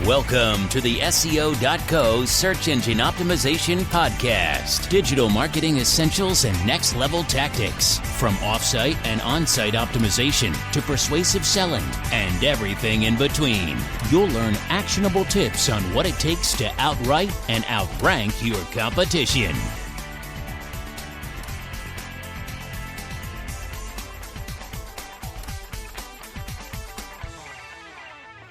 Welcome to the SEO.co Search Engine Optimization Podcast. Digital marketing essentials and next-level tactics. From off-site and on-site optimization to persuasive selling and everything in between. You'll learn actionable tips on what it takes to outright and outrank your competition.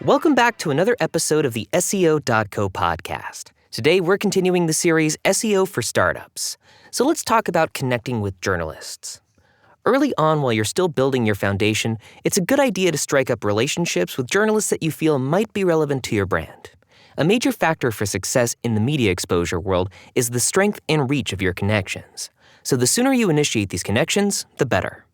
Welcome back to another episode of the SEO.co podcast. Today, we're continuing the series SEO for Startups. So let's talk about connecting with journalists. Early on, while you're still building your foundation, it's a good idea to strike up relationships with journalists that you feel might be relevant to your brand. A major factor for success in the media exposure world is the strength and reach of your connections. So the sooner you initiate these connections, the better.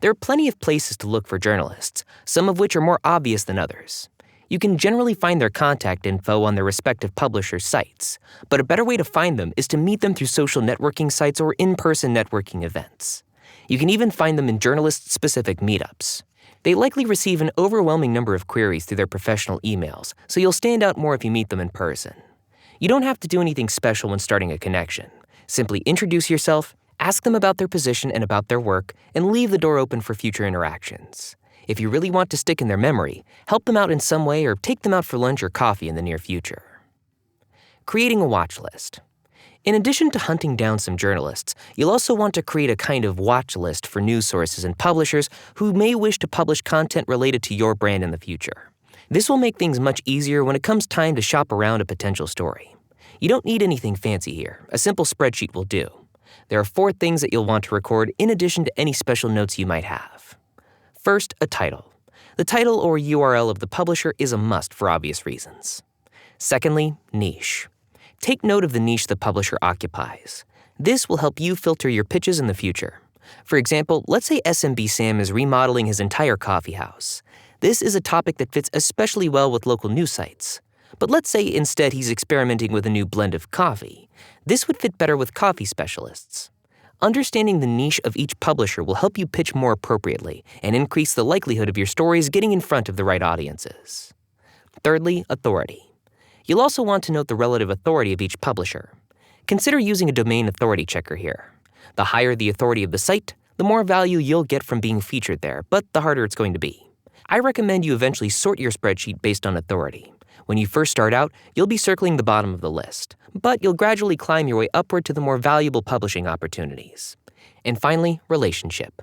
There are plenty of places to look for journalists, some of which are more obvious than others. You can generally find their contact info on their respective publishers' sites, but a better way to find them is to meet them through social networking sites or in-person networking events. You can even find them in journalist-specific meetups. They likely receive an overwhelming number of queries through their professional emails, so you'll stand out more if you meet them in person. You don't have to do anything special when starting a connection. Simply introduce yourself, ask them about their position and about their work, and leave the door open for future interactions. If you really want to stick in their memory, help them out in some way or take them out for lunch or coffee in the near future. Creating a watch list. In addition to hunting down some journalists, you'll also want to create a kind of watch list for news sources and publishers who may wish to publish content related to your brand in the future. This will make things much easier when it comes time to shop around a potential story. You don't need anything fancy here. A simple spreadsheet will do. There are 4 things that you'll want to record in addition to any special notes you might have. First, a title. The title or URL of the publisher is a must for obvious reasons. Secondly, niche. Take note of the niche the publisher occupies. This will help you filter your pitches in the future. For example, let's say SMB Sam is remodeling his entire coffee house. This is a topic that fits especially well with local news sites. But let's say instead he's experimenting with a new blend of coffee. This would fit better with coffee specialists. Understanding the niche of each publisher will help you pitch more appropriately and increase the likelihood of your stories getting in front of the right audiences. Thirdly, authority. You'll also want to note the relative authority of each publisher. Consider using a domain authority checker here. The higher the authority of the site, the more value you'll get from being featured there, but the harder it's going to be. I recommend you eventually sort your spreadsheet based on authority. When you first start out, you'll be circling the bottom of the list, but you'll gradually climb your way upward to the more valuable publishing opportunities. And finally, relationship.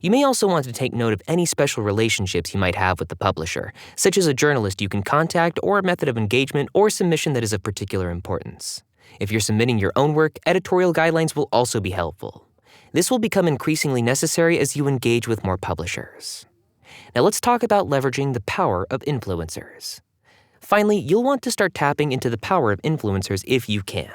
You may also want to take note of any special relationships you might have with the publisher, such as a journalist you can contact or a method of engagement or submission that is of particular importance. If you're submitting your own work, editorial guidelines will also be helpful. This will become increasingly necessary as you engage with more publishers. Now let's talk about leveraging the power of influencers. Finally, you'll want to start tapping into the power of influencers if you can.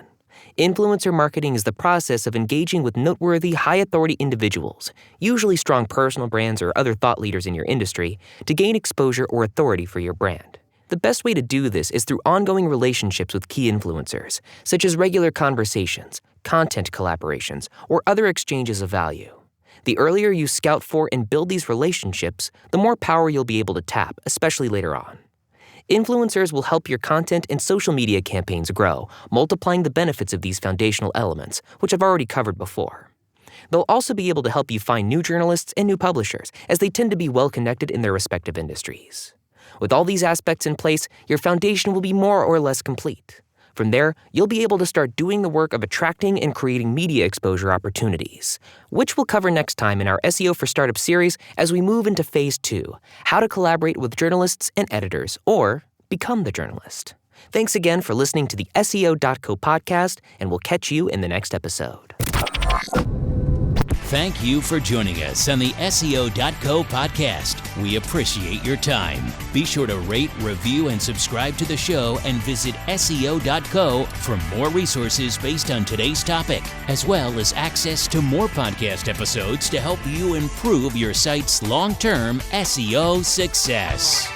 Influencer marketing is the process of engaging with noteworthy, high-authority individuals, usually strong personal brands or other thought leaders in your industry, to gain exposure or authority for your brand. The best way to do this is through ongoing relationships with key influencers, such as regular conversations, content collaborations, or other exchanges of value. The earlier you scout for and build these relationships, the more power you'll be able to tap, especially later on. Influencers will help your content and social media campaigns grow, multiplying the benefits of these foundational elements, which I've already covered before. They'll also be able to help you find new journalists and new publishers, as they tend to be well-connected in their respective industries. With all these aspects in place, your foundation will be more or less complete. From there, you'll be able to start doing the work of attracting and creating media exposure opportunities, which we'll cover next time in our SEO for Startup series as we move into Phase 2, how to collaborate with journalists and editors, or become the journalist. Thanks again for listening to the SEO.co podcast, and we'll catch you in the next episode. Thank you for joining us on the SEO.co podcast. We appreciate your time. Be sure to rate, review, and subscribe to the show and visit SEO.co for more resources based on today's topic, as well as access to more podcast episodes to help you improve your site's long-term SEO success.